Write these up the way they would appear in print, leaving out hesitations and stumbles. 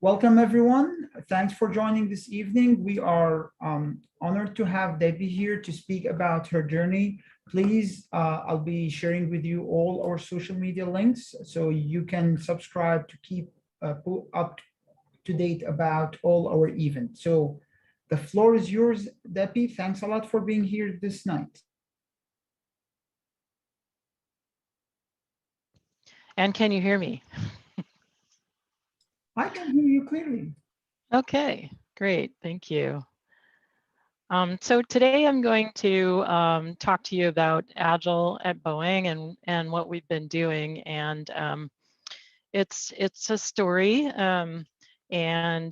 Welcome, everyone. Thanks for joining this evening. We are honored to have Debbie here to speak about her journey. Please, I'll be sharing with you all our social media links so you can subscribe to keep up to date about all our events. So the floor is yours, Debbie. Thanks a lot for being here this night. And can you hear me? I can hear you clearly. Okay, great, thank you. So today I'm going to talk to you about Agile at Boeing and what we've been doing. And it's a story, and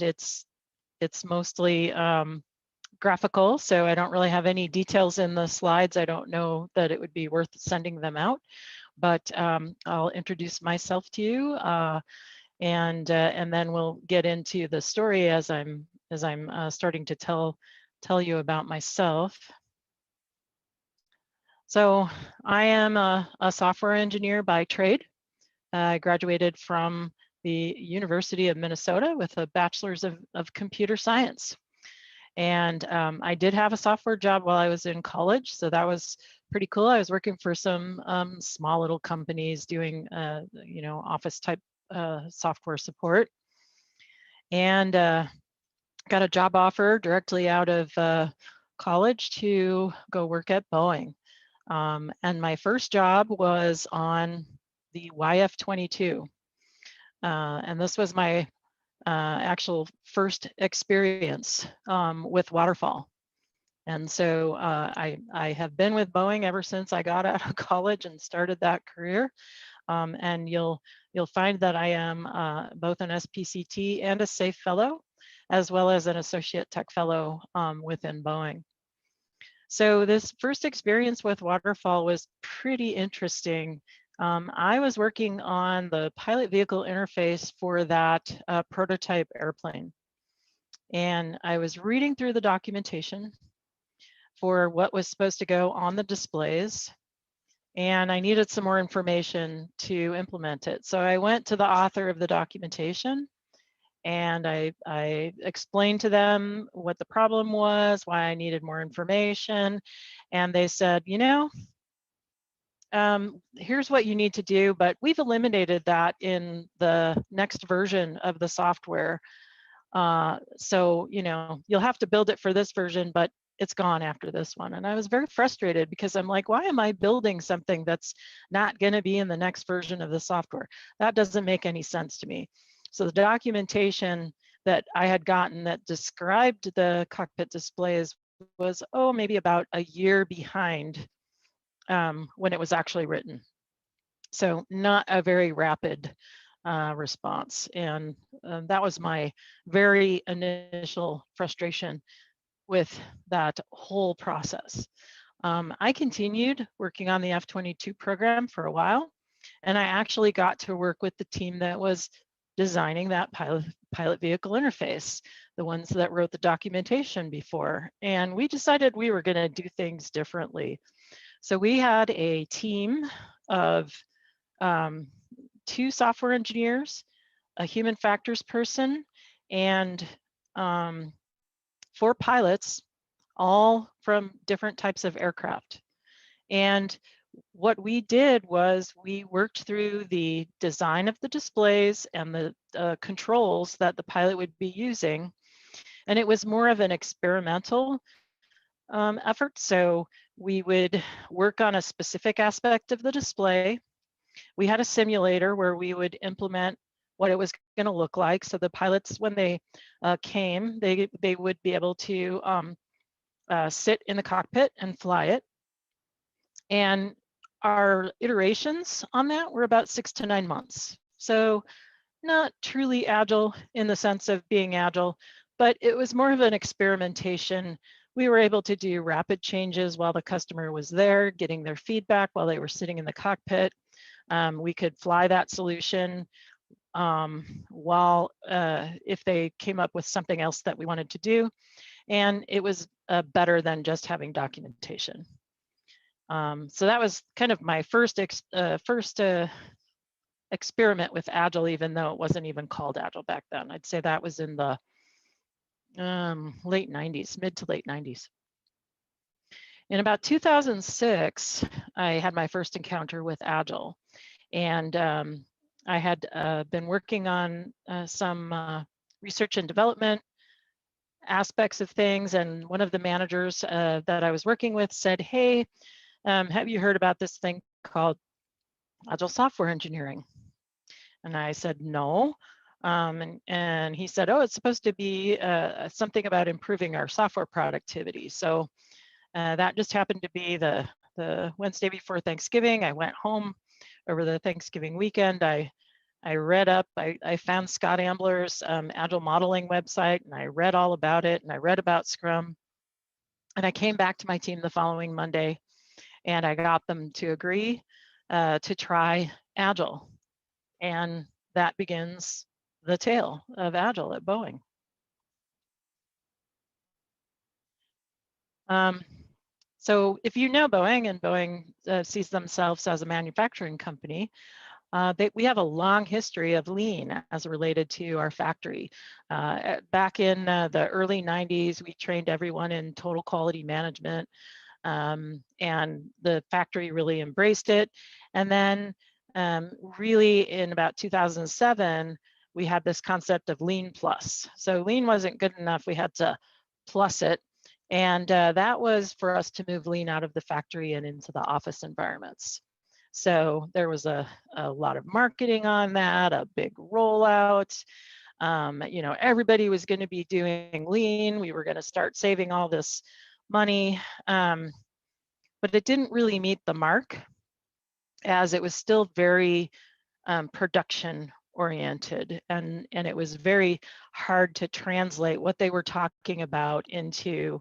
it's mostly graphical, so I don't really have any details in the slides. I don't know that it would be worth sending them out, but I'll introduce myself to you. And then we'll get into the story as I'm starting to tell you about myself. So I am a software engineer by trade. I graduated from the University of Minnesota with a bachelor's of computer science. And I did have a software job while I was in college, so that was pretty cool. I was working for some small little companies doing office type software support, and got a job offer directly out of college to go work at Boeing. And my first job was on the YF-22. And this was my actual first experience with waterfall. And so I have been with Boeing ever since I got out of college and started that career. And you'll find that I am both an iSPCT and a SAFE Fellow, as well as an Associate Tech Fellow within Boeing. So this first experience with waterfall was pretty interesting. I was working on the pilot vehicle interface for that prototype airplane. And I was reading through the documentation for what was supposed to go on the displays, and I needed some more information to implement it. So I went to the author of the documentation, and I explained to them what the problem was, why I needed more information, and they said, here's what you need to do, but we've eliminated that in the next version of the software. So, you'll have to build it for this version, but it's gone after this one. And I was very frustrated because I'm like, why am I building something that's not going to be in the next version of the software? That doesn't make any sense to me. So the documentation that I had gotten that described the cockpit displays was, maybe about a year behind when it was actually written. So not a very rapid response. And that was my very initial frustration with that whole process. I continued working on the F-22 program for a while, and I actually got to work with the team that was designing that pilot vehicle interface, the ones that wrote the documentation before. And we decided we were going to do things differently. So we had a team of 2 software engineers, a human factors person, and 4 pilots, all from different types of aircraft. And what we did was we worked through the design of the displays and the controls that the pilot would be using. And it was more of an experimental effort. So we would work on a specific aspect of the display. We had a simulator where we would implement what it was going to look like. So the pilots, when they came, they would be able to sit in the cockpit and fly it. And our iterations on that were about 6 to 9 months. So not truly agile in the sense of being agile, but it was more of an experimentation. We were able to do rapid changes while the customer was there, getting their feedback while they were sitting in the cockpit. We could fly that solution while if they came up with something else that we wanted to do. And it was better than just having documentation. So that was kind of my first experiment with Agile, even though it wasn't even called Agile back then. I'd say that was in the late 90s, mid to late 90s. In about 2006, I had my first encounter with Agile, and I had been working on some research and development aspects of things, and one of the managers that I was working with said, "Hey, have you heard about this thing called Agile software engineering?" And I said, "No." And he said, "Oh, it's supposed to be something about improving our software productivity." So that just happened to be the Wednesday before Thanksgiving. I went home over the Thanksgiving weekend. I read up, I found Scott Ambler's Agile modeling website, and I read all about it, and I read about Scrum. And I came back to my team the following Monday, and I got them to agree to try Agile. And that begins the tale of Agile at Boeing. So if you know Boeing, and Boeing sees themselves as a manufacturing company, we have a long history of lean as related to our factory. Back in the early 90s, we trained everyone in total quality management, and the factory really embraced it. And then really in about 2007, we had this concept of lean plus. So lean wasn't good enough, we had to plus it. And that was for us to move lean out of the factory and into the office environments. So there was a lot of marketing on that, a big rollout. You know, everybody was going to be doing lean. We were going to start saving all this money, but it didn't really meet the mark, as it was still very production oriented, and it was very hard to translate what they were talking about into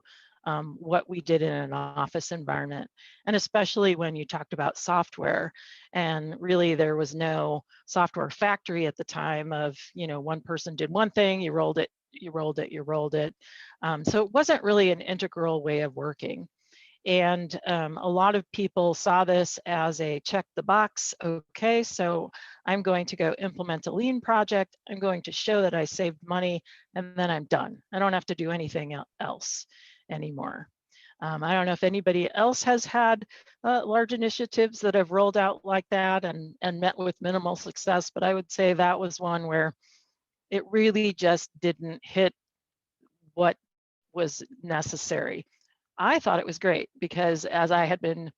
what we did in an office environment. And especially when you talked about software, and really there was no software factory at the time of, you know, one person did one thing, you rolled it, you rolled it, you rolled it. So it wasn't really an integral way of working. And a lot of people saw this as a check the box. Okay, so I'm going to go implement a lean project. I'm going to show that I saved money, and then I'm done. I don't have to do anything else anymore. I don't know if anybody else has had large initiatives that have rolled out like that and met with minimal success, but I would say that was one where it really just didn't hit what was necessary. I thought it was great because as I had been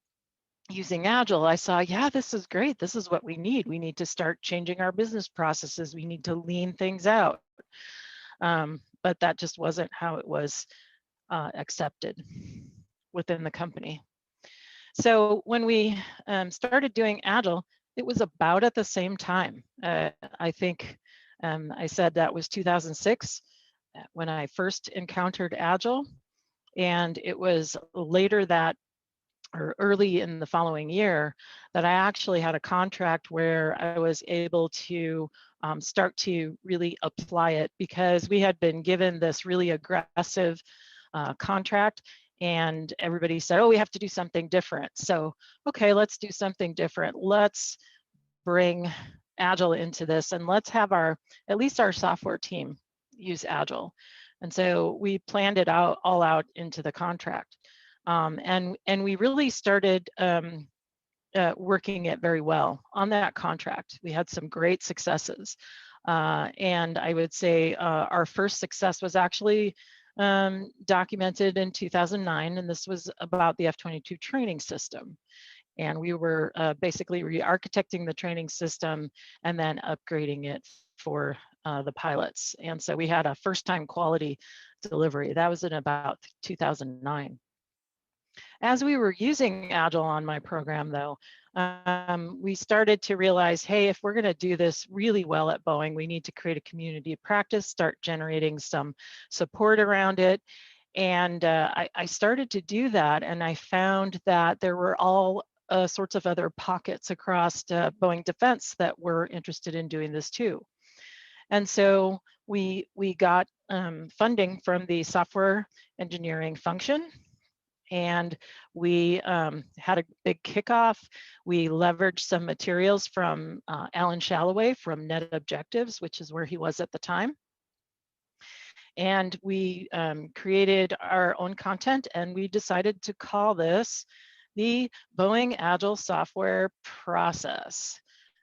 using Agile, I saw, yeah, this is great. This is what we need. We need to start changing our business processes. We need to lean things out. But that just wasn't how it was accepted within the company. So when we started doing Agile, it was about at the same time. I think I said that was 2006 when I first encountered Agile. And it was later that, or early in the following year, that I actually had a contract where I was able to start to really apply it, because we had been given this really aggressive contract, and everybody said, oh, we have to do something different. So, okay, let's do something different. Let's bring Agile into this, and let's have at least our software team use Agile. And so we planned it all out into the contract. And we really started working it very well on that contract. We had some great successes. And I would say our first success was actually documented in 2009, and this was about the F-22 training system. And we were basically re-architecting the training system and then upgrading it for the pilots. And so we had a first-time quality delivery. That was in about 2009. As we were using Agile on my program, though, we started to realize, hey, if we're going to do this really well at Boeing, we need to create a community of practice, start generating some support around it. And I started to do that, and I found that there were all sorts of other pockets across Boeing Defense that were interested in doing this too. And so we got funding from the software engineering function, And we had a big kickoff. We leveraged some materials from Alan Shalloway from Net Objectives, which is where he was at the time. And we created our own content, and we decided to call this the Boeing Agile Software Process.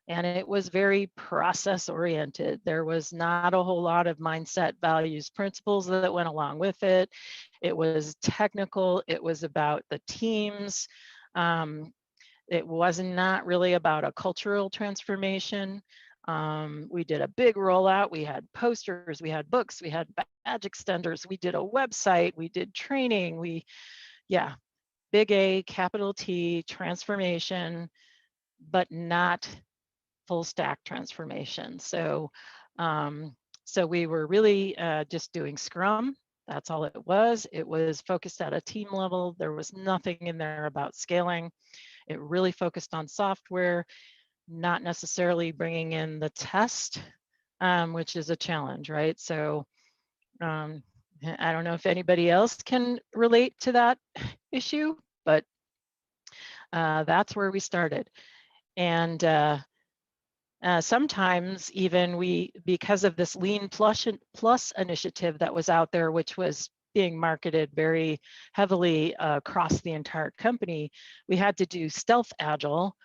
And it was very process oriented. There was not a whole lot of mindset, values, principles that went along with it. It was technical. It was about the teams. It was not really about a cultural transformation. We did a big rollout. We had posters, we had books, we had badge extenders, we did a website, we did training, yeah, big A, capital T, transformation, but not full stack transformation. So, so we were really just doing Scrum. That's all it was. It was focused at a team level. There was nothing in there about scaling. It really focused on software, not necessarily bringing in the test, which is a challenge, right? So I don't know if anybody else can relate to that issue, but that's where we started. And sometimes even because of this Lean Plus initiative that was out there, which was being marketed very heavily across the entire company, we had to do stealth agile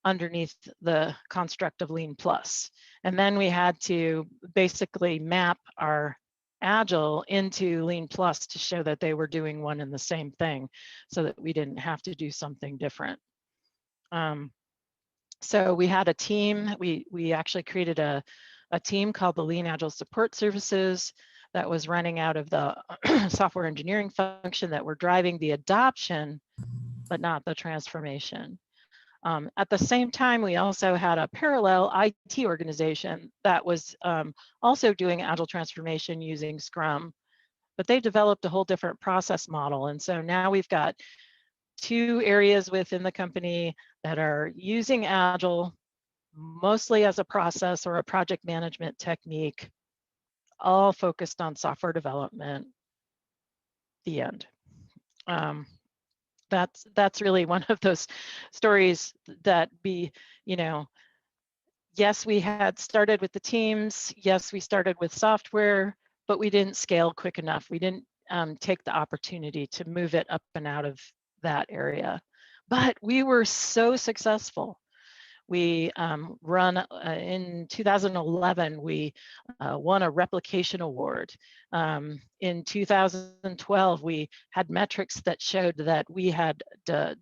underneath the construct of Lean Plus. And then we had to basically map our Agile into Lean Plus to show that they were doing one and the same thing so that we didn't have to do something different. So we had a team, we actually created a team called the Lean Agile Support Services that was running out of the software engineering function that were driving the adoption, but not the transformation. At the same time, we also had a parallel IT organization that was also doing Agile transformation using Scrum, but they developed a whole different process model. And so now we've got two areas within the company that are using Agile mostly as a process or a project management technique, all focused on software development, the end. That's really one of those stories that yes, we had started with the teams. Yes, we started with software, but we didn't scale quick enough. We didn't take the opportunity to move it up and out of that area. But we were so successful. We run in 2011, we won a replication award. In 2012, we had metrics that showed that we had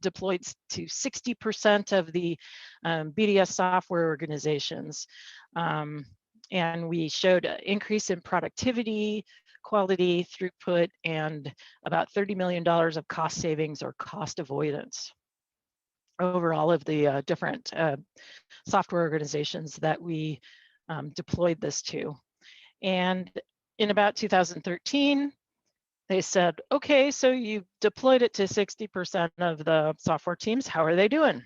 deployed to 60% of the BDS software organizations. And we showed an increase in productivity, quality, throughput, and about $30 million of cost savings or cost avoidance over all of the different software organizations that we deployed this to. And in about 2013, they said, okay, so you deployed it to 60% of the software teams. How are they doing?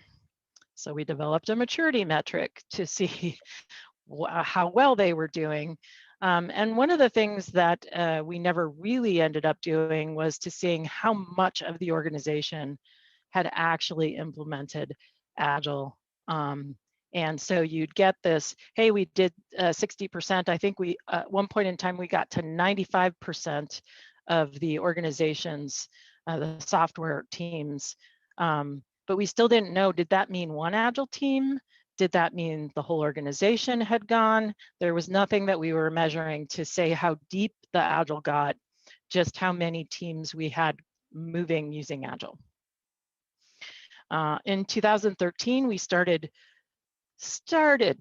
So we developed a maturity metric to see how well they were doing. And one of the things that we never really ended up doing was to seeing how much of the organization had actually implemented Agile. And so you'd get this, hey, we did 60%. I think we, at one point in time, we got to 95% of the organizations, the software teams. But we still didn't know, did that mean one Agile team? Did that mean the whole organization had gone? There was nothing that we were measuring to say how deep the Agile got, just how many teams we had moving using Agile. In 2013, we started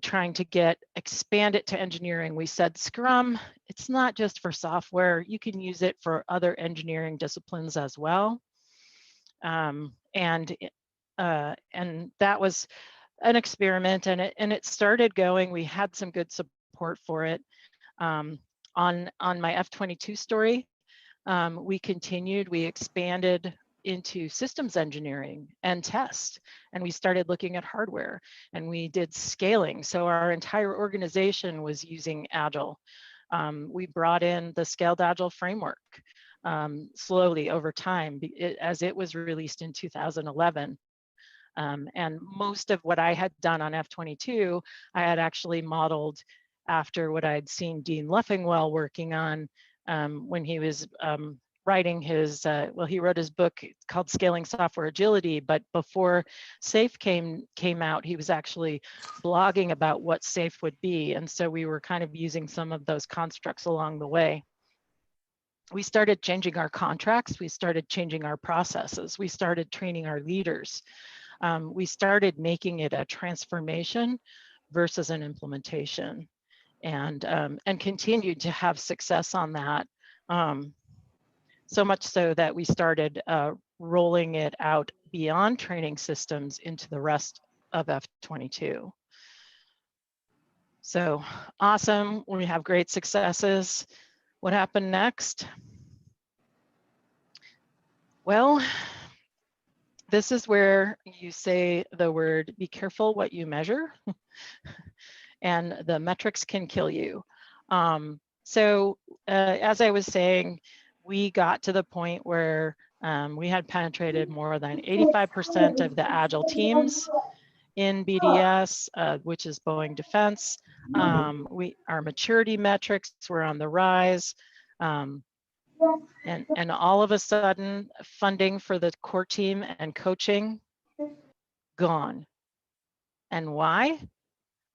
trying to expand it to engineering. We said, Scrum, it's not just for software. You can use it for other engineering disciplines as well. And that was an experiment, and it started going. We had some good support for it. On my F-22 story, we continued, we expanded into systems engineering and test, and we started looking at hardware, and we did scaling. So our entire organization was using Agile. We brought in the Scaled Agile framework. slowly over time as it was released in 2011. And most of what I had done on F-22, I had actually modeled after what I'd seen Dean Leffingwell working on when he was writing his, he wrote his book called Scaling Software Agility, but before SAFe came out, he was actually blogging about what SAFe would be. And so we were kind of using some of those constructs along the way. We started changing our contracts. We started changing our processes. We started training our leaders. We started making it a transformation versus an implementation, and continued to have success on that. So much so that we started rolling it out beyond training systems into the rest of F-22. So awesome, we have great successes. What happened next? Well, this is where you say the word, be careful what you measure, and the metrics can kill you. As I was saying, we got to the point where we had penetrated more than 85% of the Agile teams in BDS, which is Boeing Defense. Our maturity metrics were on the rise. And all of a sudden, funding for the core team and coaching, gone. And why?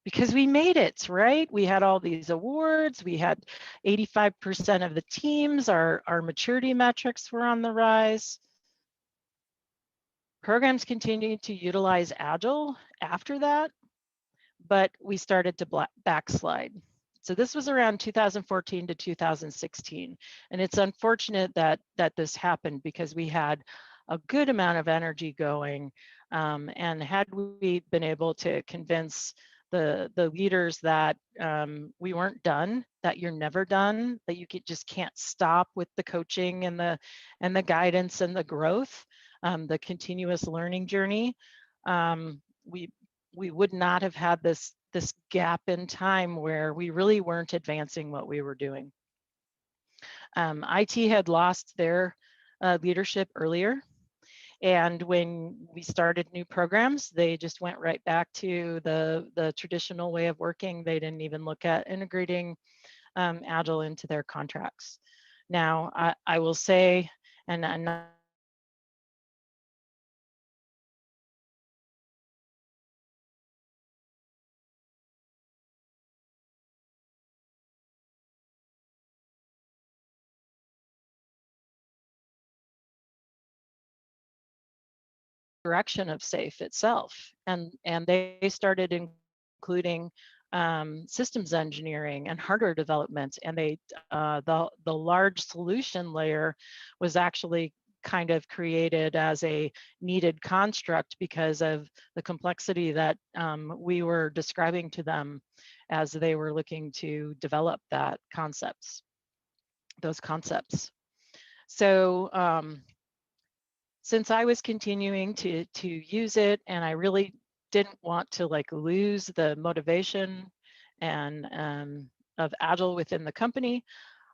Because we made it, right? We had all these awards. We had 85% of the teams. Our maturity metrics were on the rise. Programs continued to utilize Agile after that, but we started to backslide. So this was around 2014 to 2016. And it's unfortunate that this happened, because we had a good amount of energy going. And had we been able to convince the leaders that we weren't done, that you're never done, that you just can't stop with the coaching and the guidance and the growth, the continuous learning journey, we would not have had this gap in time where we really weren't advancing what we were doing. IT had lost their leadership earlier. And when we started new programs, they just went right back to the traditional way of working. They didn't even look at integrating Agile into their contracts. Now, I will say, and I'm not direction of SAFe itself, and they started including systems engineering and hardware development, and the large solution layer was actually kind of created as a needed construct because of the complexity that we were describing to them as they were looking to develop those concepts. So since I was continuing to use it, and I really didn't want to lose the motivation and of Agile within the company,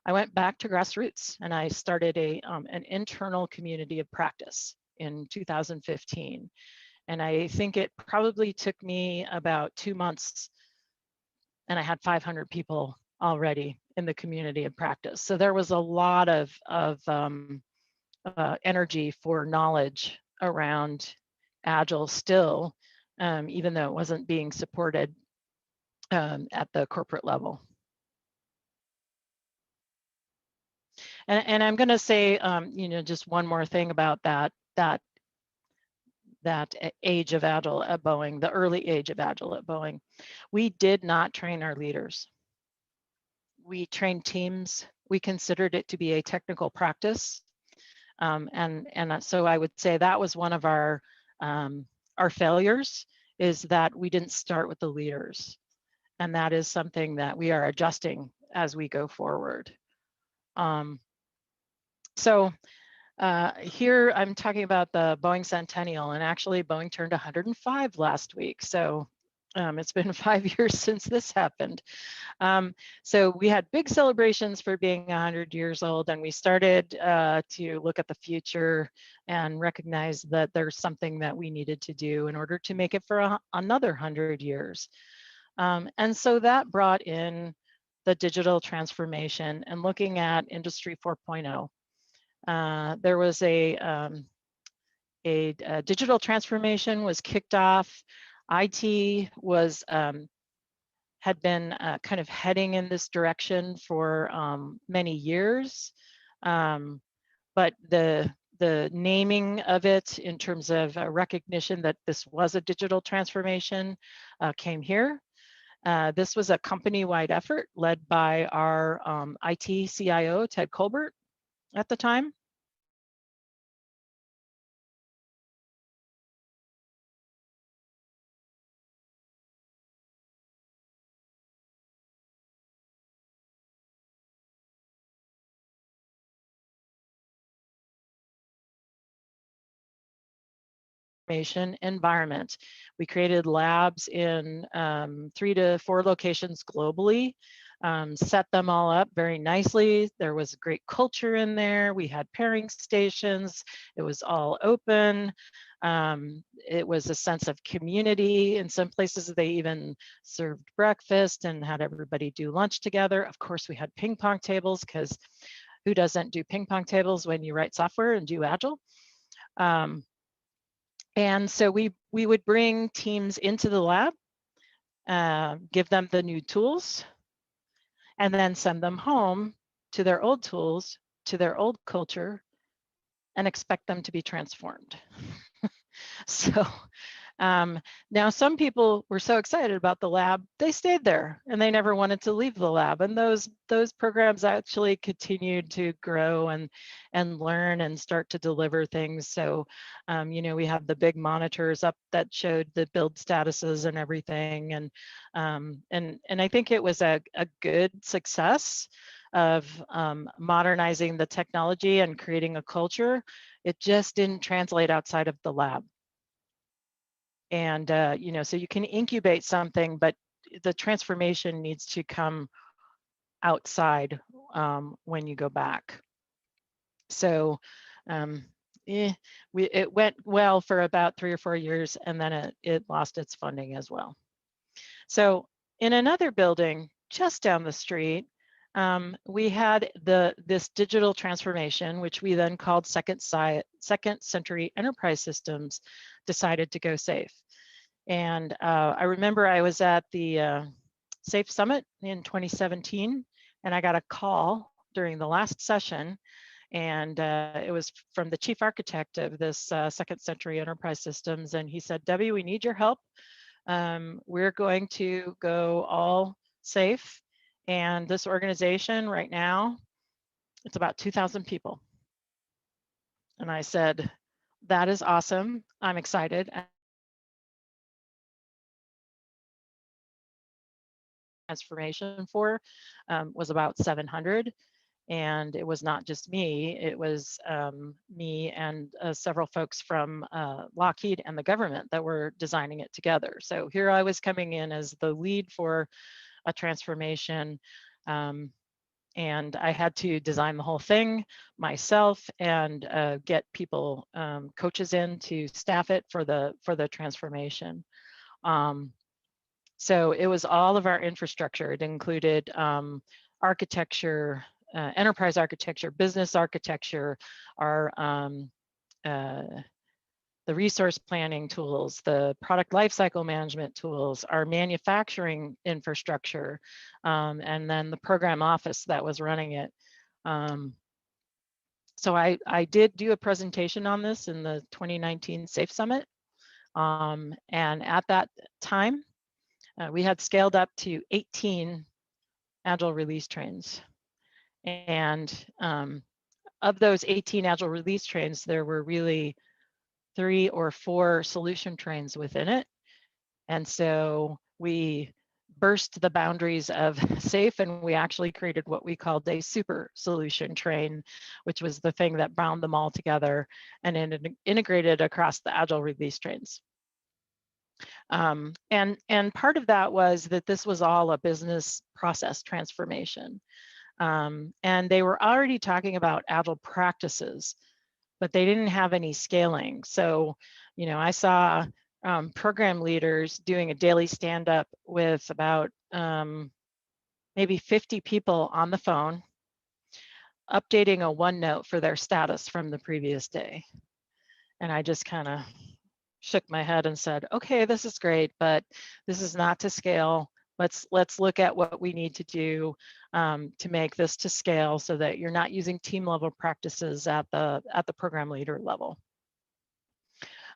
I went back to grassroots, and I started an internal community of practice in 2015. And I think it probably took me about 2 months, and I had 500 people already in the community of practice. So there was a lot of energy for knowledge around Agile still, even though it wasn't being supported at the corporate level. And I'm going to say, just one more thing about that age of Agile at Boeing, the early age of Agile at Boeing. We did not train our leaders. We trained teams. We considered it to be a technical practice. And so I would say that was one of our failures, is that we didn't start with the leaders. And that is something that we are adjusting as we go forward. Here I'm talking about the Boeing Centennial, and actually Boeing turned 105 last week. So It's been 5 years since this happened. So we had big celebrations for being 100 years old, and we started to look at the future and recognize that there's something that we needed to do in order to make it for another 100 years. And so that brought in the digital transformation and looking at Industry 4.0. There was a digital transformation was kicked off. IT was had been kind of heading in this direction for many years, but the naming of it in terms of recognition that this was a digital transformation came here. This was a company-wide effort led by our IT CIO, Ted Colbert, at the time. Environment. We created labs in 3 to 4 locations globally, set them all up very nicely. There was great culture in there. We had pairing stations. It was all open. It was a sense of community. In some places, they even served breakfast and had everybody do lunch together. Of course, we had ping pong tables, because who doesn't do ping pong tables when you write software and do Agile? And so we would bring teams into the lab, give them the new tools, and then send them home to their old tools, to their old culture, and expect them to be transformed. So now some people were so excited about the lab, they stayed there and they never wanted to leave the lab. And those programs actually continued to grow and learn and start to deliver things. So, you know, we have the big monitors up that showed the build statuses and everything. And I think it was a good success of modernizing the technology and creating a culture. It just didn't translate outside of the lab. And, you know, so you can incubate something, but the transformation needs to come outside when you go back. So it went well for about 3 or 4 years, and then it lost its funding as well. So in another building just down the street, we had this digital transformation, which we then called Second Century Enterprise Systems, decided to go safe. And I remember I was at the SAFE Summit in 2017, and I got a call during the last session, and it was from the chief architect of this Second Century Enterprise Systems, and he said, "Debbie, we need your help. We're going to go all safe. And this organization right now, it's about 2,000 people." And I said, "That is awesome. I'm excited." Transformation for was about 700. And it was not just me, it was me and several folks from Lockheed and the government that were designing it together. So here I was coming in as the lead for a transformation. And I had to design the whole thing myself and get people, coaches in to staff it for the transformation. So it was all of our infrastructure. It included architecture, enterprise architecture, business architecture, our the resource planning tools, the product lifecycle management tools, our manufacturing infrastructure, and then the program office that was running it. So I did do a presentation on this in the 2019 SAFE Summit. And at that time, we had scaled up to 18 Agile release trains. And of those 18 Agile release trains, there were really 3 or 4 solution trains within it. And so we burst the boundaries of SAFE, and we actually created what we called a super solution train, which was the thing that bound them all together and integrated across the Agile release trains. And part of that was that this was all a business process transformation. And they were already talking about agile practices, but they didn't have any scaling. So, you know, I saw program leaders doing a daily stand-up with about maybe 50 people on the phone, updating a OneNote for their status from the previous day. And I just kind of shook my head and said, okay, this is great, but this is not to scale. Let's look at what we need to do to make this to scale so that you're not using team level practices at the program leader level.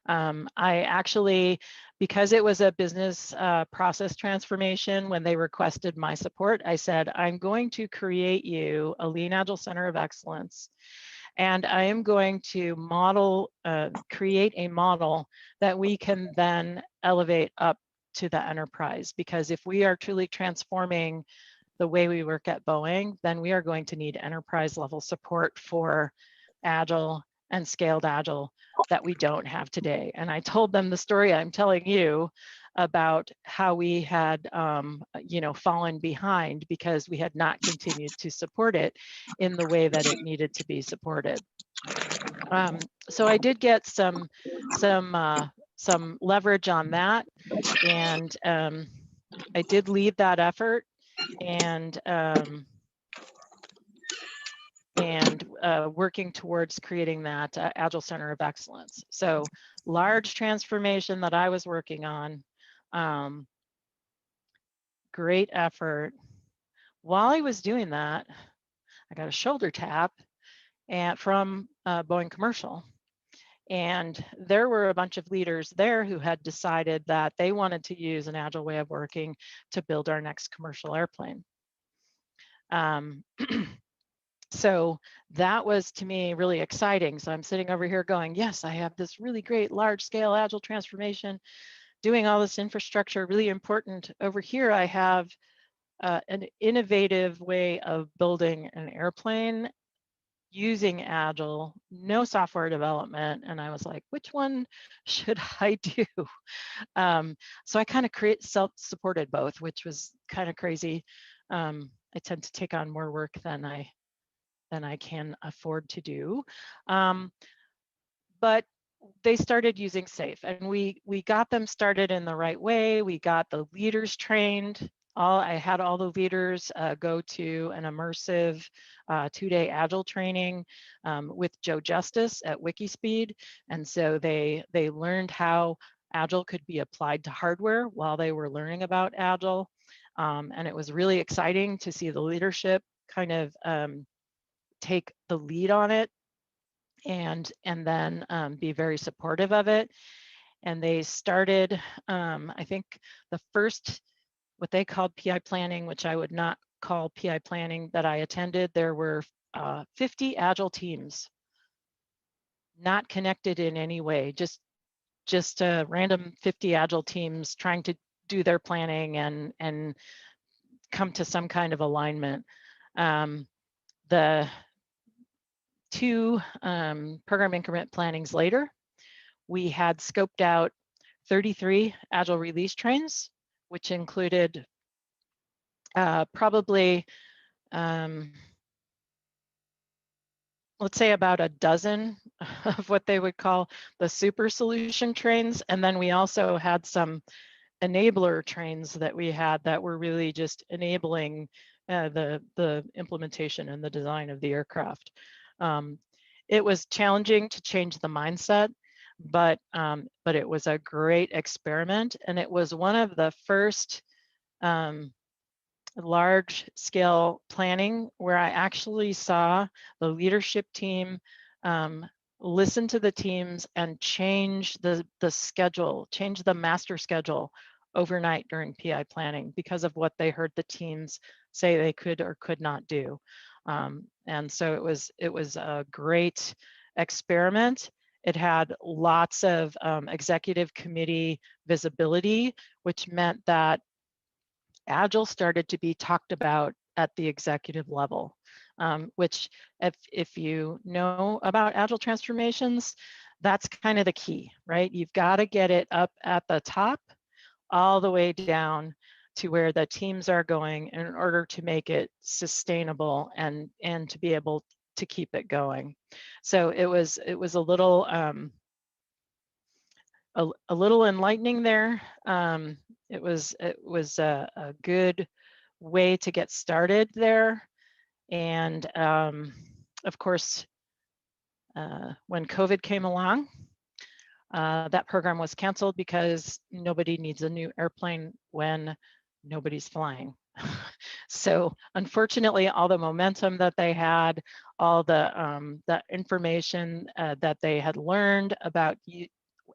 I actually, because it was a business process transformation, when they requested my support, I said, I'm going to create you a Lean Agile Center of Excellence. And I am going to create a model that we can then elevate up to the enterprise. Because if we are truly transforming the way we work at Boeing, then we are going to need enterprise level support for Agile and scaled Agile that we don't have today. And I told them the story I'm telling you about how we had, fallen behind because we had not continued to support it in the way that it needed to be supported. So I did get some leverage on that, and I did lead that effort, and working towards creating that Agile Center of Excellence. So large transformation that I was working on, great effort. While I was doing that, I got a shoulder tap from Boeing Commercial. And there were a bunch of leaders there who had decided that they wanted to use an agile way of working to build our next commercial airplane. So that was, to me, really exciting. So I'm sitting over here going, yes, I have this really great large scale agile transformation, doing all this infrastructure, really important. Over here, I have an innovative way of building an airplane using Agile, no software development. And I was like, which one should I do? So I kind of self-supported both, which was kind of crazy. I tend to take on more work than I can afford to do. But they started using SAFe, and we got them started in the right way. We got the leaders trained. I had all the leaders go to an immersive 2-day Agile training with Joe Justice at Wikispeed. And so they learned how Agile could be applied to hardware while they were learning about Agile. And it was really exciting to see the leadership kind of take the lead on it and then be very supportive of it. And they started, I think the first, what they called PI planning, which I would not call PI planning, that I attended, there were 50 Agile teams, not connected in any way, just a random 50 Agile teams trying to do their planning and come to some kind of alignment. The 2 program increment plannings later, we had scoped out 33 Agile release trains, which included probably, let's say about a dozen of what they would call the super solution trains. And then we also had some enabler trains that we had that were really just enabling the implementation and the design of the aircraft. It was challenging to change the mindset, but it was a great experiment, and it was one of the first large scale planning where I actually saw the leadership team listen to the teams and change the schedule, change the master schedule overnight during PI planning because of what they heard the teams say they could or could not do. And so it was a great experiment. It had lots of executive committee visibility, which meant that Agile started to be talked about at the executive level. which if you know about Agile transformations, that's kind of the key, right? You've got to get it up at the top all the way down to where the teams are going in order to make it sustainable and to be able to keep it going. So it was a little a little enlightening there. It was a good way to get started there. And of course, when COVID came along, that program was canceled because nobody needs a new airplane when nobody's flying. So unfortunately, all the momentum that they had, all the information that they had learned about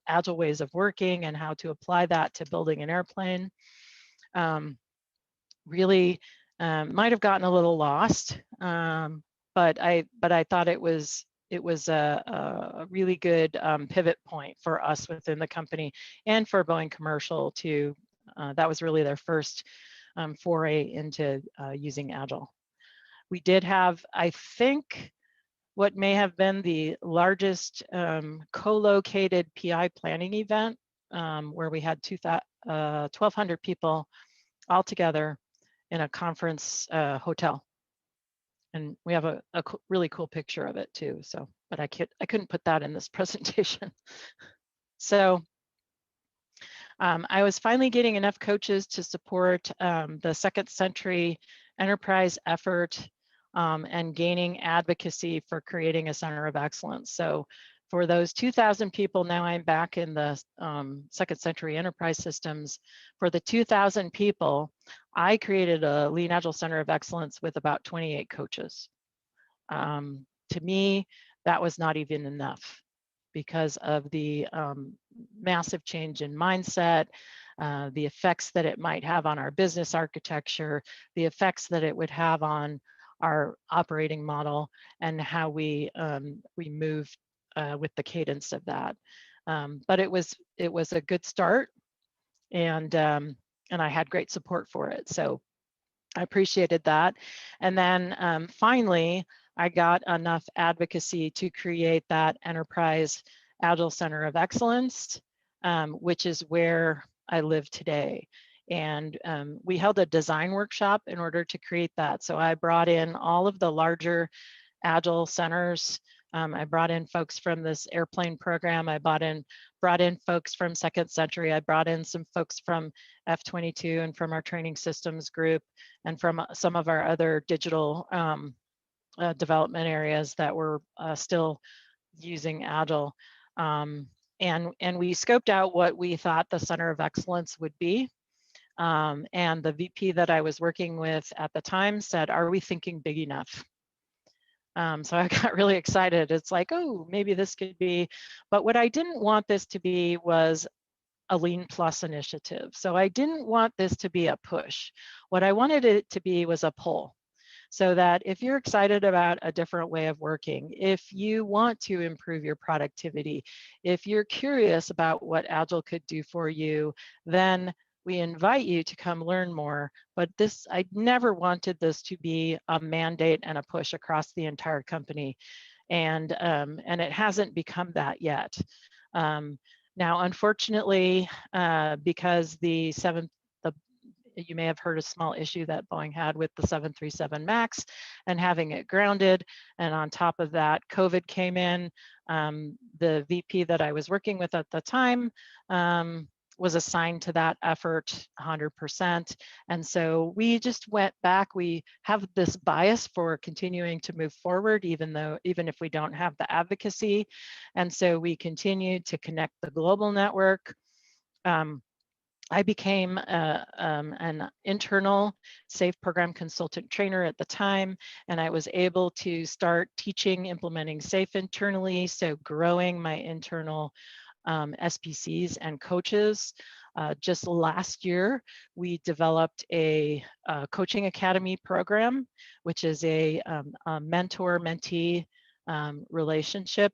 Agile ways of working and how to apply that to building an airplane, really might have gotten a little lost. But I thought it was a really good pivot point for us within the company and for Boeing Commercial to, that was really their first foray into using Agile. We did have, I think, what may have been the largest co-located PI planning event where we had 1,200 people all together in a conference hotel. And we have a really cool picture of it too. So, but I couldn't put that in this presentation. So I was finally getting enough coaches to support the second century enterprise effort and gaining advocacy for creating a center of excellence. So for those 2,000 people, now I'm back in the second century enterprise systems. For the 2,000 people, I created a Lean Agile Center of Excellence with about 28 coaches. To me, that was not even enough because of the massive change in mindset, the effects that it might have on our business architecture, the effects that it would have on our operating model, and how we move with the cadence of that. But it was a good start, and I had great support for it. So I appreciated that. And then finally, I got enough advocacy to create that Enterprise Agile Center of Excellence, which is where I live today. And we held a design workshop in order to create that. So I brought in all of the larger Agile centers. I brought in folks from this airplane program. I brought in folks from Second Century. I brought in some folks from F22 and from our training systems group and from some of our other digital development areas that were still using Agile. And we scoped out what we thought the Center of Excellence would be. And the VP that I was working with at the time said, "Are we thinking big enough?" So I got really excited. It's like, oh, maybe this could be, but what I didn't want this to be was a Lean Plus initiative. So I didn't want this to be a push. What I wanted it to be was a pull. So that if you're excited about a different way of working, if you want to improve your productivity, if you're curious about what Agile could do for you, then we invite you to come learn more. But I never wanted this to be a mandate and a push across the entire company. And it hasn't become that yet. Now, unfortunately, because you may have heard a small issue that Boeing had with the 737 MAX and having it grounded. And on top of that, COVID came in. The VP that I was working with at the time was assigned to that effort 100%. And so we just went back. We have this bias for continuing to move forward, even if we don't have the advocacy. And so we continued to connect the global network. I became an internal SAFE program consultant trainer at the time, and I was able to start teaching, implementing SAFE internally, so growing my internal SPCs and coaches. Just last year, we developed a coaching academy program, which is a mentor-mentee relationship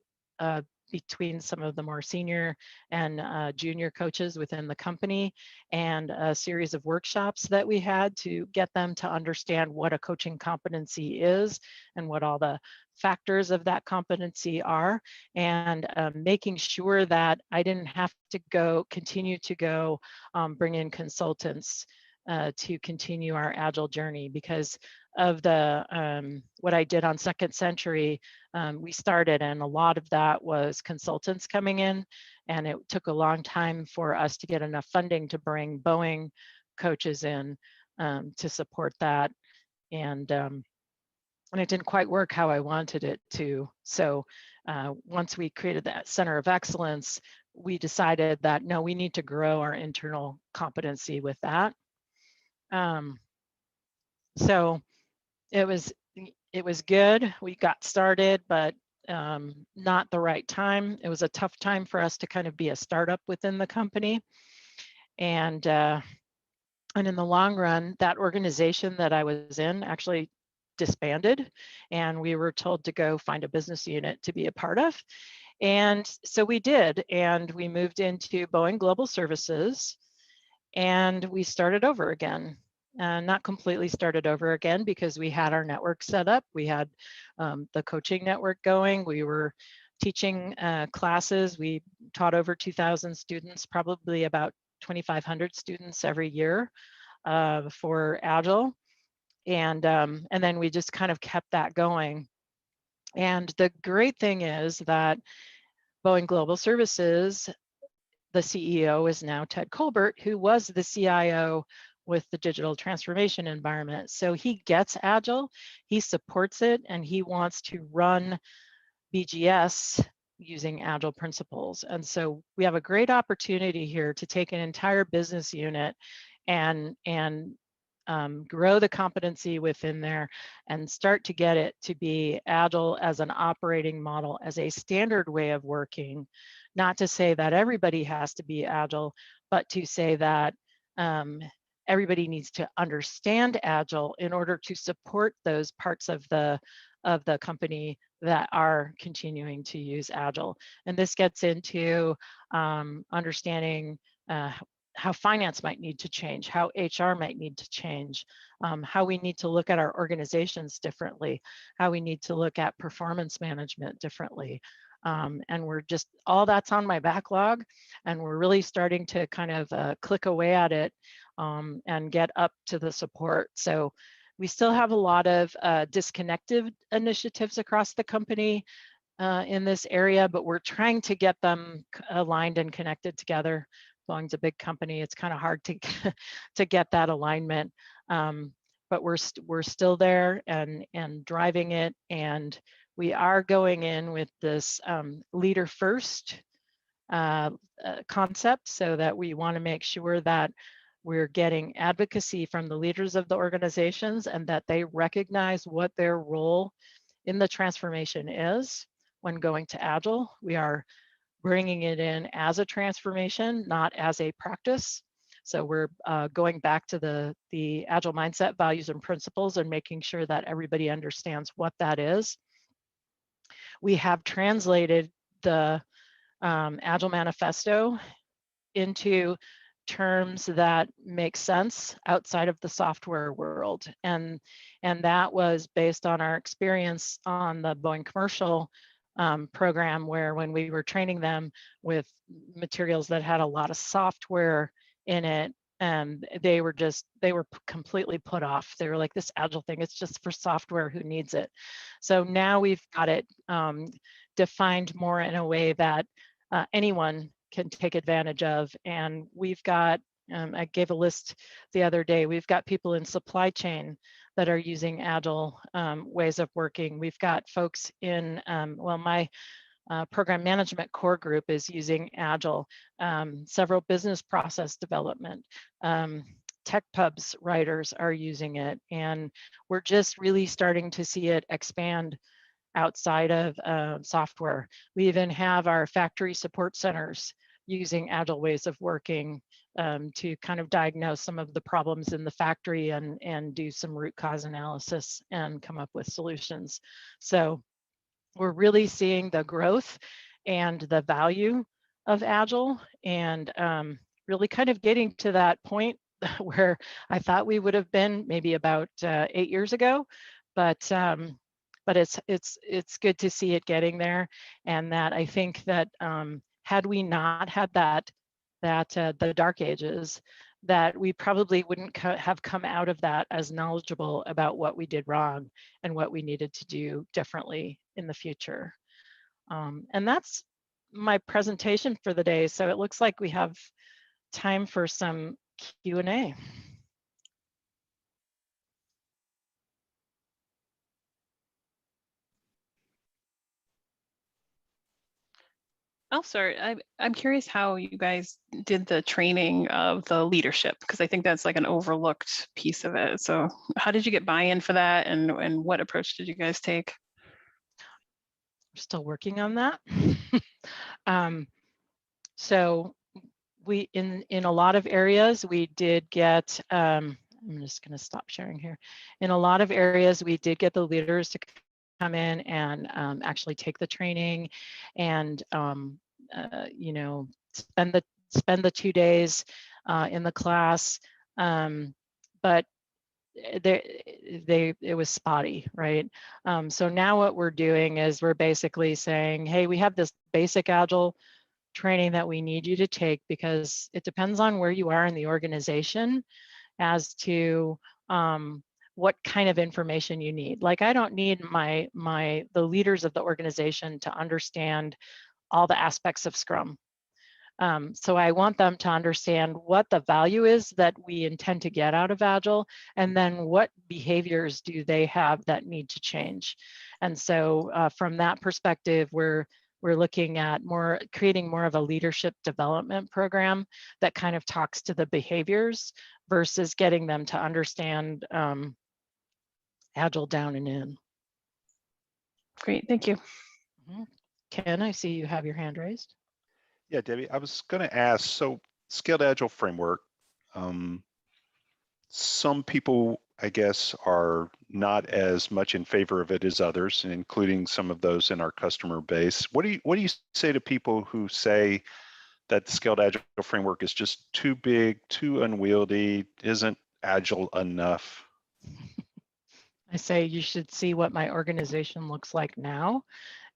between some of the more senior and junior coaches within the company, and a series of workshops that we had to get them to understand what a coaching competency is and what all the factors of that competency are, and making sure that I didn't have to continue to go bring in consultants to continue our Agile journey. Because of the what I did on Second Century, we started, and a lot of that was consultants coming in, and it took a long time for us to get enough funding to bring Boeing coaches in to support that, and it didn't quite work how I wanted it to. So once we created that Center of Excellence, we decided that no, we need to grow our internal competency with that. So it was good. We got started, but not the right time. It was a tough time for us to kind of be a startup within the company. And in the long run, that organization that I was in actually disbanded, and we were told to go find a business unit to be a part of. And so we did, and we moved into Boeing Global Services, and we started over again. Not completely started over again, because we had our network set up. We had the coaching network going. We were teaching classes. We taught over 2,000 students, probably about 2,500 students every year for Agile. And then we just kind of kept that going. And the great thing is that Boeing Global Services, the CEO is now Ted Colbert, who was the CIO with the digital transformation environment. So he gets Agile, he supports it, and he wants to run BGS using Agile principles. And so we have a great opportunity here to take an entire business unit and grow the competency within there and start to get it to be Agile as an operating model, as a standard way of working. Not to say that everybody has to be Agile, but to say that everybody needs to understand Agile in order to support those parts of the company that are continuing to use Agile. And this gets into understanding how finance might need to change, how HR might need to change, how we need to look at our organizations differently, how we need to look at performance management differently. And we're just, all that's on my backlog, and we're really starting to kind of click away at it and get up to the support. So we still have a lot of disconnected initiatives across the company in this area, but we're trying to get them aligned and connected together. Boeing's a big company. It's kind of hard to to get that alignment, but we're still there and driving it, and we are going in with this leader first concept, so that we want to make sure that we're getting advocacy from the leaders of the organizations, and that they recognize what their role in the transformation is when going to Agile. We are bringing it in as a transformation, not as a practice. So we're going back to the Agile mindset, values, and principles, and making sure that everybody understands what that is. We have translated the Agile Manifesto into terms that make sense outside of the software world. And that was based on our experience on the Boeing commercial program, where when we were training them with materials that had a lot of software in it, they were completely put off. They were like, this Agile thing, it's just for software, who needs it? So now we've got it defined more in a way that anyone can take advantage of. And we've got, I gave a list the other day, we've got people in supply chain that are using Agile ways of working. We've got folks in, well, my program management core group is using Agile, several business process development, tech pubs writers are using it, and we're just really starting to see it expand outside of software. We even have our factory support centers using Agile ways of working to kind of diagnose some of the problems in the factory and do some root cause analysis and come up with solutions. So we're really seeing the growth and the value of Agile, and really kind of getting to that point where I thought we would have been maybe about 8 years ago, but it's good to see it getting there, and that I think that had we not had the dark ages, that we probably wouldn't have come out of that as knowledgeable about what we did wrong and what we needed to do differently in the future. And that's my presentation for the day. So it looks like we have time for some Q&A. I'll start. I'm curious how you guys did the training of the leadership, because I think that's like an overlooked piece of it. So how did you get buy-in for that, and what approach did you guys take? We're still working on that. So we in a lot of areas we did get I'm just going to stop sharing here. In a lot of areas we did get the leaders to come in and actually take the training and you know, spend the 2 days in the class, but it was spotty, right? So now what we're doing is we're basically saying, hey, we have this basic Agile training that we need you to take, because it depends on where you are in the organization as to what kind of information you need. Like, I don't need the leaders of the organization to understand all the aspects of Scrum. So I want them to understand what the value is that we intend to get out of Agile, and then what behaviors do they have that need to change. And so from that perspective, we're looking at creating more of a leadership development program that kind of talks to the behaviors versus getting them to understand Agile down and in. Great, thank you. Ken, I see you have your hand raised. Yeah, Debbie, I was going to ask, so Scaled Agile framework, some people, I guess, are not as much in favor of it as others, including some of those in our customer base. What do you say to people who say that the Scaled Agile framework is just too big, too unwieldy, isn't agile enough? I say you should see what my organization looks like now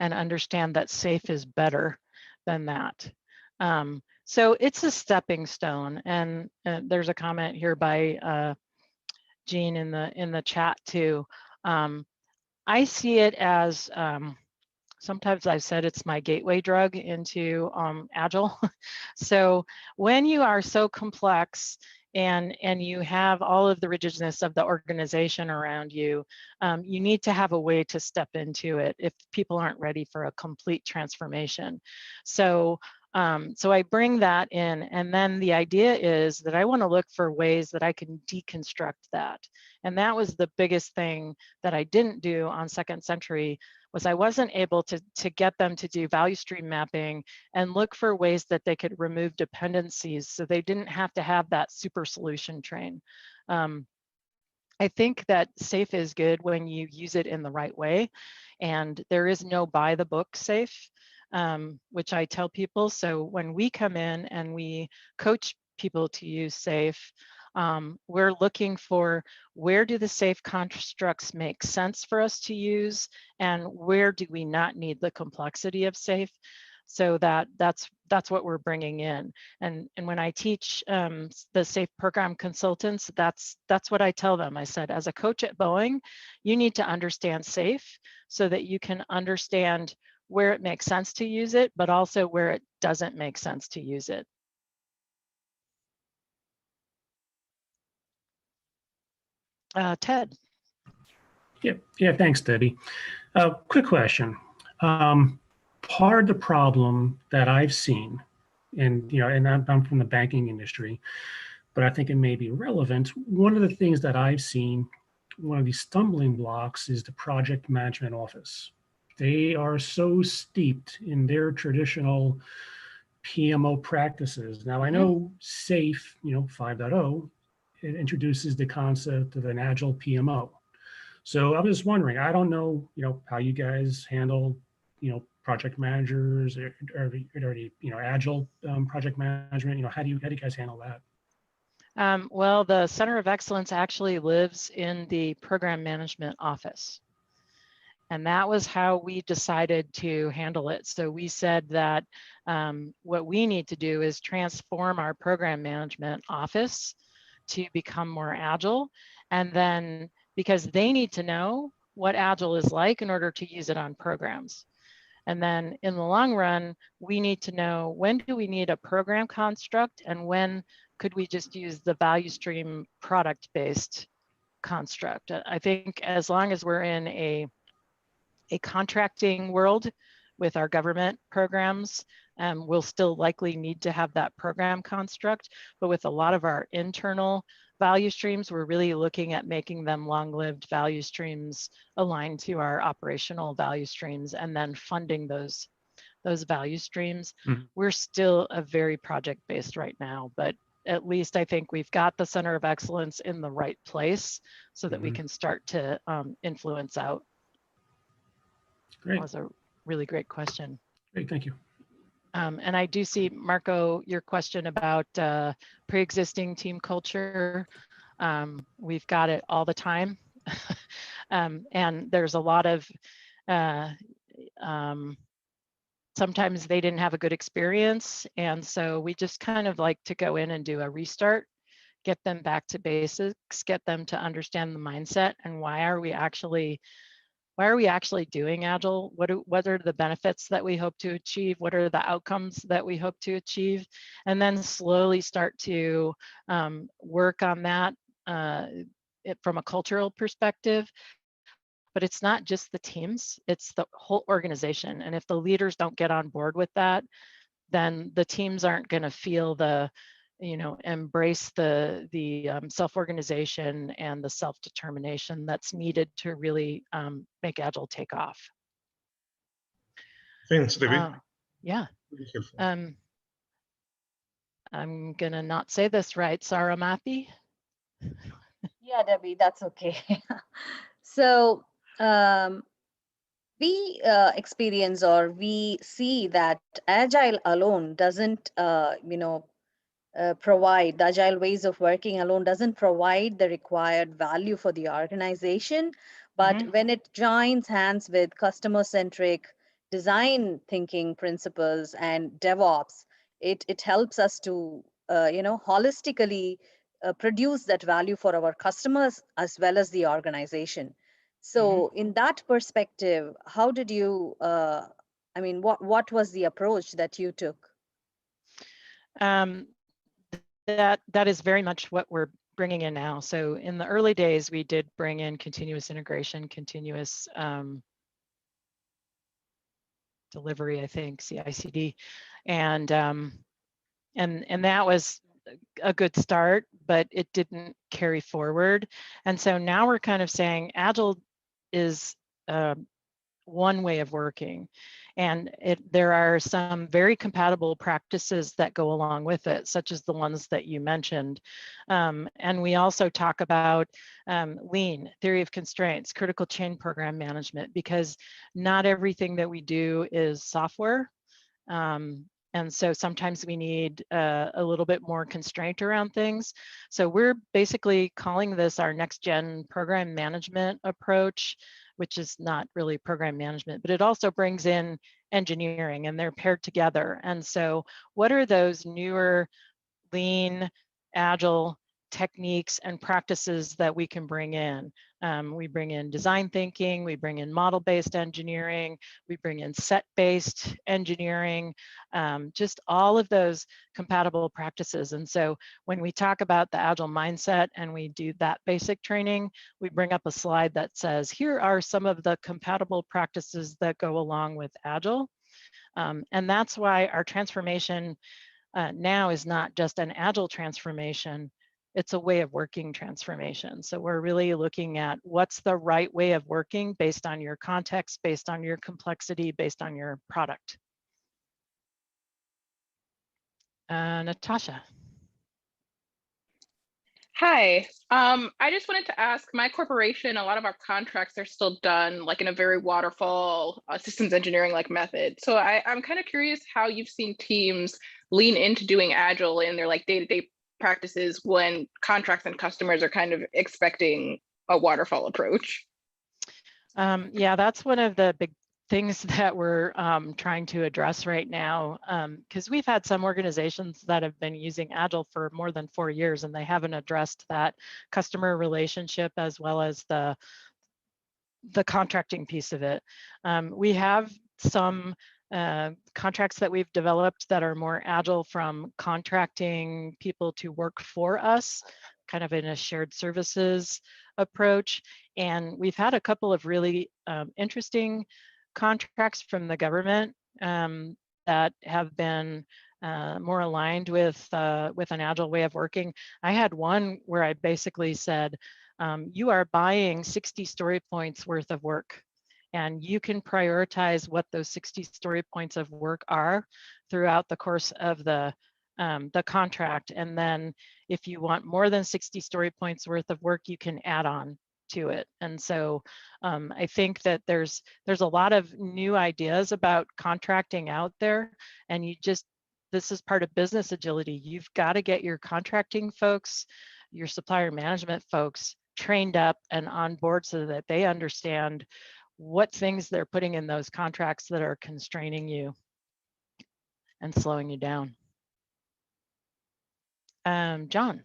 and understand that SAFe is better than that. So it's a stepping stone, and there's a comment here by Jean in the chat too. I see it as sometimes I've said it's my gateway drug into Agile. So when you are so complex and you have all of the rigidness of the organization around you, you need to have a way to step into it if people aren't ready for a complete transformation. So so I bring that in, and then the idea is that I want to look for ways that I can deconstruct that. And that was the biggest thing that I didn't do on Second Century, was I wasn't able to get them to do value stream mapping and look for ways that they could remove dependencies so they didn't have to have that super solution train. I think that SAFe is good when you use it in the right way, and there is no by the book SAFe, which I tell people. So when we come in and we coach people to use SAFe, we're looking for where do the SAFe constructs make sense for us to use, and where do we not need the complexity of SAFe. So that's what we're bringing in. And when I teach the SAFe program consultants, that's what I tell them. I said, as a coach at Boeing, you need to understand SAFe so that you can understand where it makes sense to use it, but also where it doesn't make sense to use it. Ted. Yeah, thanks, Debbie. Quick question. Part of the problem that I've seen, and I'm from the banking industry, but I think it may be relevant. One of the things that I've seen, one of these stumbling blocks, is the project management office. They are so steeped in their traditional PMO practices. Now, I know SAFe, 5.0, it introduces the concept of an agile PMO. So I was just wondering, I don't know, how you guys handle, project managers or already, agile project management? How do you guys handle that? Well, the Center of Excellence actually lives in the program management office. And that was how we decided to handle it. So we said that what we need to do is transform our program management office to become more agile. And then because they need to know what agile is like in order to use it on programs. And then in the long run, we need to know when do we need a program construct and when could we just use the value stream product-based construct. I think as long as we're in a contracting world with our government programs, we'll still likely need to have that program construct. But with a lot of our internal value streams, we're really looking at making them long-lived value streams aligned to our operational value streams and then funding those value streams. Mm-hmm. We're still a very project-based right now, but at least I think we've got the Center of Excellence in the right place so that Mm-hmm. we can start to influence out. Great. That was a really great question. Great, thank you. And I do see, Marco, your question about pre-existing team culture. We've got it all the time. And there's a lot of, sometimes they didn't have a good experience. And so we just kind of like to go in and do a restart, get them back to basics, get them to understand the mindset and why are we actually doing Agile? What are the benefits that we hope to achieve? What are the outcomes that we hope to achieve? And then slowly start to work on that from a cultural perspective. But it's not just the teams, it's the whole organization. And if the leaders don't get on board with that, then the teams aren't going to feel embrace the self-organization and the self-determination that's needed to really make Agile take off. Thanks, Debbie. Yeah. I'm gonna not say this right. Sarah Mappy. Yeah, Debbie, that's okay. So we experience or we see that Agile alone doesn't, provide, the Agile ways of working alone doesn't provide the required value for the organization. But when it joins hands with customer-centric design thinking principles and DevOps, it helps us to, holistically produce that value for our customers as well as the organization. So in that perspective, how did you, what was the approach that you took? That is very much what we're bringing in now. So in the early days, we did bring in continuous integration, continuous delivery, I think, CI/CD, and that was a good start, but it didn't carry forward. And so now we're kind of saying Agile is one way of working. And there are some very compatible practices that go along with it, such as the ones that you mentioned. And we also talk about lean, theory of constraints, critical chain program management, because not everything that we do is software. And so sometimes we need a little bit more constraint around things. So we're basically calling this our next gen program management approach, which is not really program management, but it also brings in engineering and they're paired together. And so what are those newer lean, agile techniques and practices that we can bring in? We bring in design thinking, we bring in model-based engineering, we bring in set-based engineering, just all of those compatible practices. And so when we talk about the Agile mindset and we do that basic training, we bring up a slide that says, here are some of the compatible practices that go along with Agile. And that's why our transformation now is not just an Agile transformation, it's a way of working transformation. So we're really looking at what's the right way of working based on your context, based on your complexity, based on your product. Natasha. Hi, I just wanted to ask, my corporation, a lot of our contracts are still done like in a very waterfall systems engineering like method. So I'm kind of curious how you've seen teams lean into doing Agile in their like day-to-day practices when contracts and customers are kind of expecting a waterfall approach. Yeah, that's one of the big things that we're trying to address right now, because we've had some organizations that have been using Agile for more than 4 years and they haven't addressed that customer relationship as well as the contracting piece of it. We have some contracts that we've developed that are more Agile, from contracting people to work for us, kind of in a shared services approach. And we've had a couple of really interesting contracts from the government that have been more aligned with an Agile way of working. I had one where I basically said, you are buying 60 story points worth of work, and you can prioritize what those 60 story points of work are throughout the course of the contract. And then if you want more than 60 story points worth of work, you can add on to it. And so I think that there's a lot of new ideas about contracting out there, and this is part of business agility. You've got to get your contracting folks, your supplier management folks trained up and on board so that they understand what things they're putting in those contracts that are constraining you and slowing you down. John.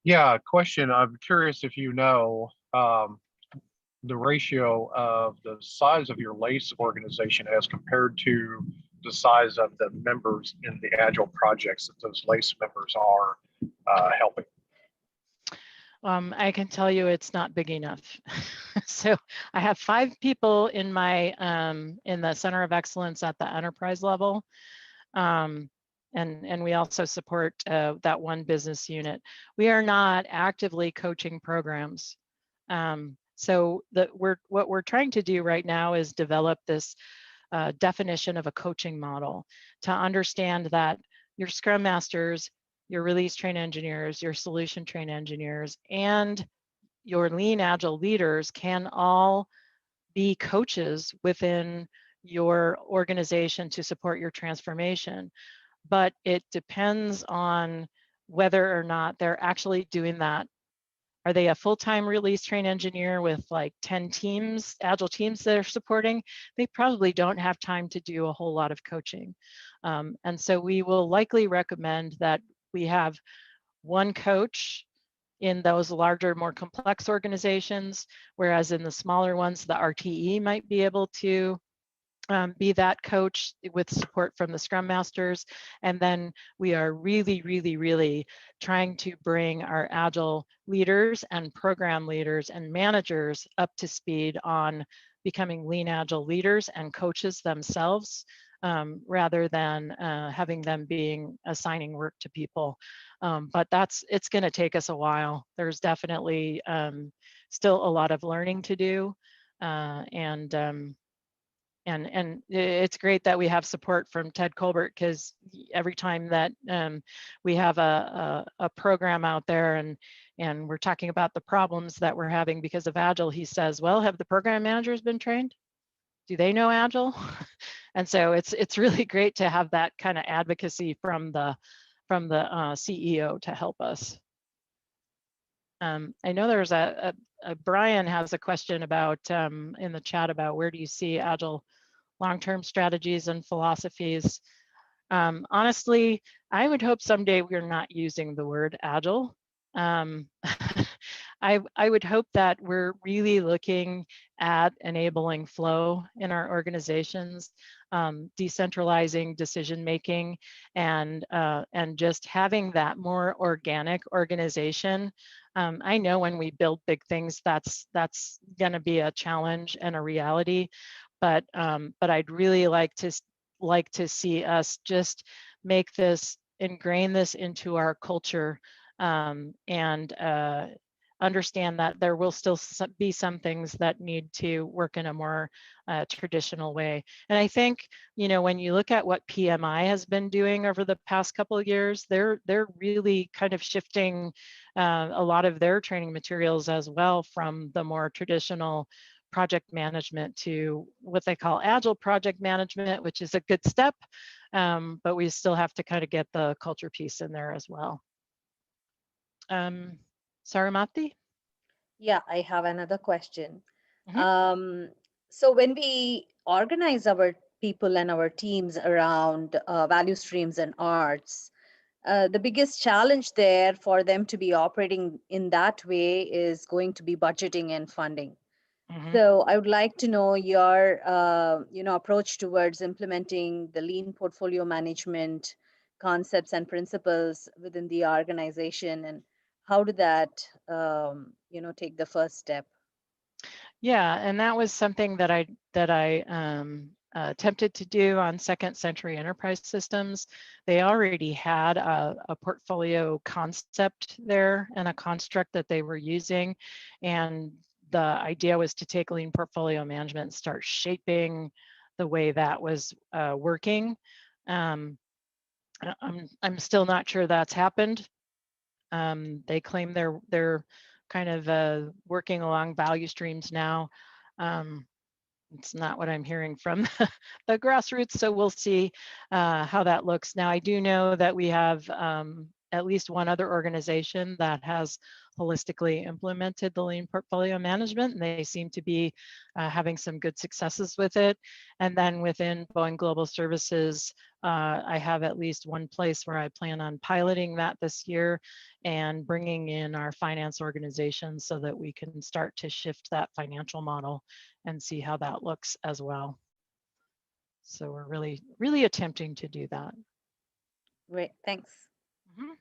Yeah, question. I'm curious if you know the ratio of the size of your LACE organization as compared to the size of the members in the Agile projects that those LACE members are helping. I can tell you it's not big enough. So I have 5 people in my in the Center of Excellence at the enterprise level. And we also support that one business unit. We are not actively coaching programs. So what we're trying to do right now is develop this definition of a coaching model to understand that your Scrum Masters, your release train engineers, your solution train engineers, and your lean Agile leaders can all be coaches within your organization to support your transformation. But it depends on whether or not they're actually doing that. Are they a full-time release train engineer with like 10 teams, Agile teams that are supporting? They probably don't have time to do a whole lot of coaching. And so we will likely recommend that we have one coach in those larger, more complex organizations, whereas in the smaller ones, the RTE might be able to be that coach with support from the Scrum Masters. And then we are really trying to bring our Agile leaders and program leaders and managers up to speed on becoming lean Agile leaders and coaches themselves, rather than having them assigning work to people. But it's going to take us a while. There's definitely still a lot of learning to do. And it's great that we have support from Ted Colbert, because every time that we have a program out there and we're talking about the problems that we're having because of Agile, he says, well, have the program managers been trained? Do they know Agile? And so it's really great to have that kind of advocacy from the CEO to help us. I know there's a Brian has a question about in the chat about where do you see Agile long-term strategies and philosophies. Honestly, I would hope someday we're not using the word Agile. I would hope that we're really looking at enabling flow in our organizations, decentralizing decision-making, and just having that more organic organization. I know when we build big things, that's going to be a challenge and a reality, but I'd really like to see us just ingrain this into our culture, and understand that there will still be some things that need to work in a more traditional way. And I think, you know, when you look at what PMI has been doing over the past couple of years, they're really kind of shifting a lot of their training materials as well from the more traditional project management to what they call agile project management, which is a good step, but we still have to kind of get the culture piece in there as well. Saramati? Yeah, I have another question. Mhm. So when we organize our people and our teams around value streams and arts, the biggest challenge there for them to be operating in that way is going to be budgeting and funding. Mhm. So I would like to know your, approach towards implementing the lean portfolio management concepts and principles within the organization, and how did that, take the first step? Yeah, and that was something that I attempted to do on Second Century Enterprise Systems. They already had a portfolio concept there and a construct that they were using, and the idea was to take lean portfolio management and start shaping the way that was working. I'm still not sure that's happened. They claim they're kind of working along value streams now. It's not what I'm hearing from the grassroots, so we'll see how that looks. Now, I do know that we have at least one other organization that has holistically implemented the lean portfolio management, and they seem to be having some good successes with it. And then within Boeing Global Services, I have at least one place where I plan on piloting that this year and bringing in our finance organization so that we can start to shift that financial model and see how that looks as well. So we're really attempting to do that. Great, thanks. Mhm.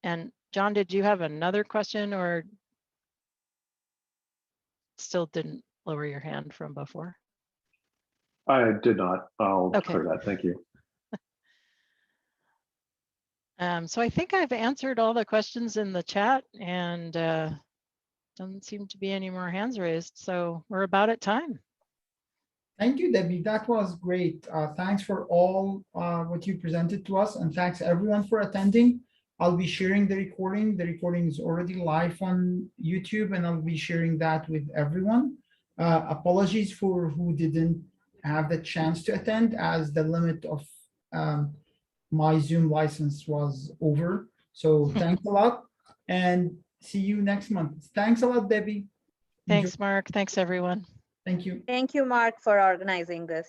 And John, did you have another question or still didn't lower your hand from before? I did not. I'll Okay. clear that. Thank you. So I think I've answered all the questions in the chat, and doesn't seem to be any more hands raised. So we're about at time. Thank you, Debbie. That was great. Thanks for all what you presented to us, and thanks everyone for attending. I'll be sharing the recording. The recording is already live on YouTube, and I'll be sharing that with everyone. Apologies for who didn't have the chance to attend, as the limit of my Zoom license was over. So thanks a lot, and see you next month. Thanks a lot, Debbie. Thanks, Mark. Thanks, everyone. Thank you. Thank you, Mark, for organizing this.